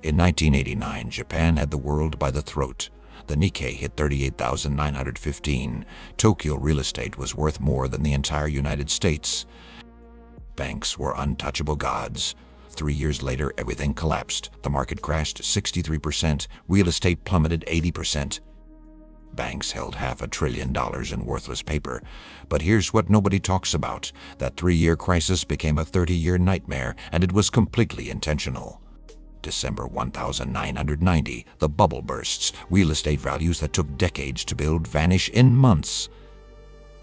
In 1989, Japan had the world by the throat. The Nikkei hit 38,915. Tokyo real estate was worth more than the entire United States. Banks were untouchable gods. 3 years later, everything collapsed. The market crashed 63%. Real estate plummeted 80%. Banks held $500 billion in worthless paper. But here's what nobody talks about. That 3-year crisis became a 30-year nightmare, and it was completely intentional. December 1990, the bubble bursts. Real estate values that took decades to build vanish in months.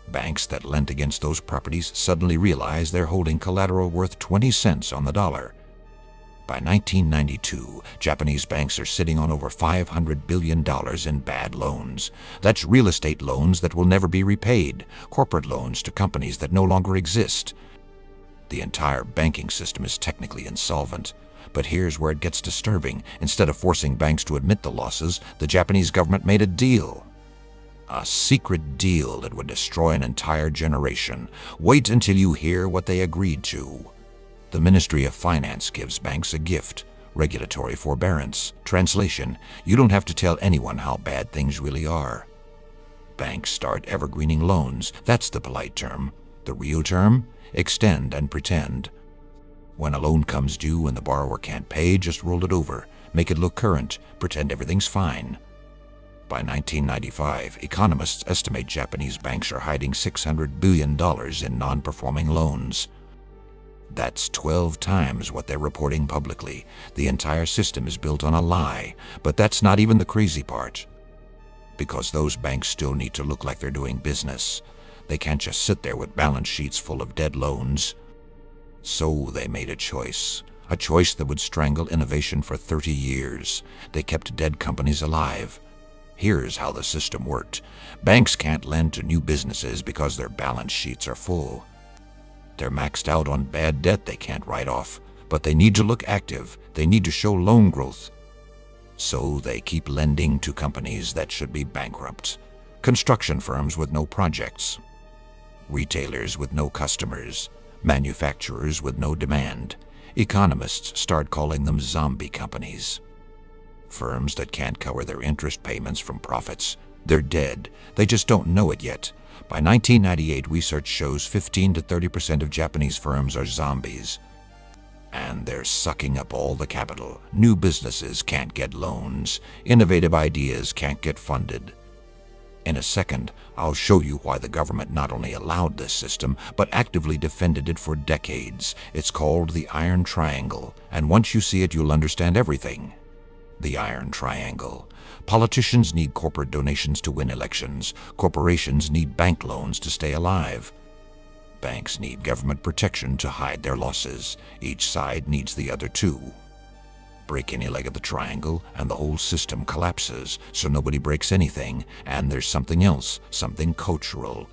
Banks that lent against those properties suddenly realize they're holding collateral worth 20 cents on the dollar. By 1992, Japanese banks are sitting on over $500 billion in bad loans. That's real estate loans that will never be repaid, corporate loans to companies that no longer exist. The entire banking system is technically insolvent. But here's where it gets disturbing. Instead of forcing banks to admit the losses, the Japanese government made a deal. A secret deal that would destroy an entire generation. Wait until you hear what they agreed to. The Ministry of Finance gives banks a gift. Regulatory forbearance. Translation: you don't have to tell anyone how bad things really are. Banks start evergreening loans. That's the polite term. The real term? Extend and pretend. When a loan comes due and the borrower can't pay, just roll it over. Make it look current. Pretend everything's fine. By 1995, economists estimate Japanese banks are hiding $600 billion in non-performing loans. That's 12 times what they're reporting publicly. The entire system is built on a lie. But that's not even the crazy part. Because those banks still need to look like they're doing business. They can't just sit there with balance sheets full of dead loans. So they made a choice that would strangle innovation for 30 years. They kept dead companies alive. Here's how the system worked. Banks can't lend to new businesses because their balance sheets are full. They're maxed out on bad debt they can't write off, but they need to look active. They need to show loan growth. So they keep lending to companies that should be bankrupt. Construction firms with no projects. Retailers with no customers. Manufacturers with no demand. Economists start calling them zombie companies. Firms that can't cover their interest payments from profits. They're dead. They just don't know it yet. By 1998, research shows 15 to 30% of Japanese firms are zombies. And they're sucking up all the capital. New businesses can't get loans. Innovative ideas can't get funded. In a second, I'll show you why the government not only allowed this system, but actively defended it for decades. It's called the Iron Triangle, and once you see it, you'll understand everything. The Iron Triangle. Politicians need corporate donations to win elections. Corporations need bank loans to stay alive. Banks need government protection to hide their losses. Each side needs the other too. Break any leg of the triangle, and the whole system collapses, so nobody breaks anything. And there's something else, something cultural.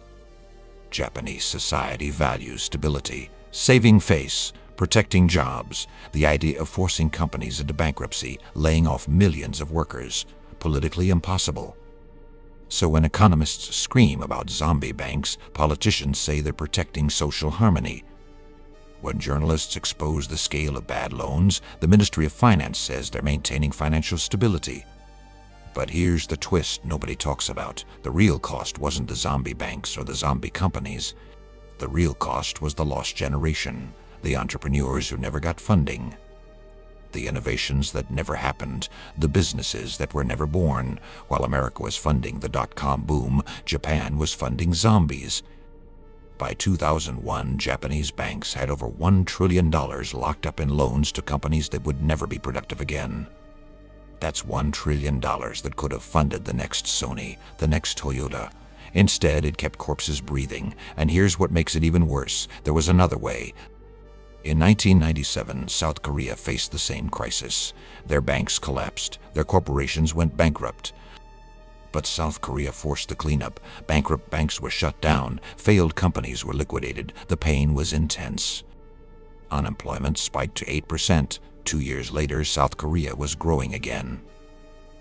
Japanese society values stability, saving face, protecting jobs, the idea of forcing companies into bankruptcy, laying off millions of workers. Politically impossible. So when economists scream about zombie banks, politicians say they're protecting social harmony. When journalists expose the scale of bad loans, the Ministry of Finance says they're maintaining financial stability. But here's the twist nobody talks about. The real cost wasn't the zombie banks or the zombie companies. The real cost was the lost generation, the entrepreneurs who never got funding. The innovations that never happened, the businesses that were never born. While America was funding the dot-com boom, Japan was funding zombies. By 2001, Japanese banks had over $1 trillion locked up in loans to companies that would never be productive again. That's $1 trillion that could have funded the next Sony, the next Toyota. Instead, it kept corpses breathing. And here's what makes it even worse. There was another way. In 1997, South Korea faced the same crisis. Their banks collapsed. Their corporations went bankrupt. But South Korea forced the cleanup. Bankrupt banks were shut down. Failed companies were liquidated. The pain was intense. Unemployment spiked to 8%. 2 years later, South Korea was growing again.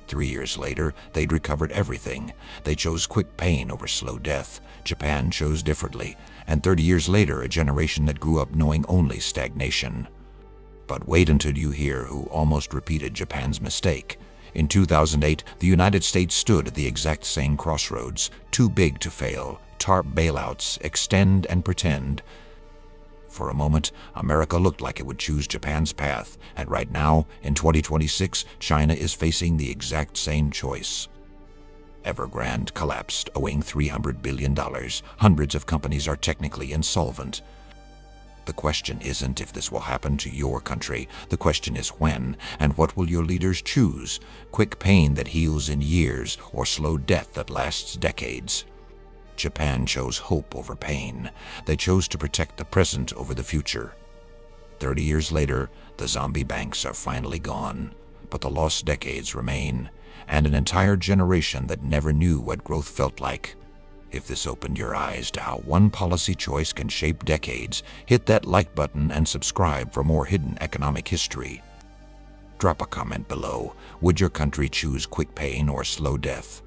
3 years later, they'd recovered everything. They chose quick pain over slow death. Japan chose differently. And 30 years later, a generation that grew up knowing only stagnation. But wait until you hear who almost repeated Japan's mistake. In 2008, the United States stood at the exact same crossroads, too big to fail, TARP bailouts, extend and pretend. For a moment, America looked like it would choose Japan's path, and right now, in 2026, China is facing the exact same choice. Evergrande collapsed, owing $300 billion. Hundreds of companies are technically insolvent. The question isn't if this will happen to your country. The question is when, and what will your leaders choose? Quick pain that heals in years, or slow death that lasts decades? Japan chose hope over pain. They chose to protect the present over the future. 30 years later, the zombie banks are finally gone, but the lost decades remain, and an entire generation that never knew what growth felt like. If this opened your eyes to how one policy choice can shape decades, hit that like button and subscribe for more hidden economic history. Drop a comment below. Would your country choose quick pain or slow death?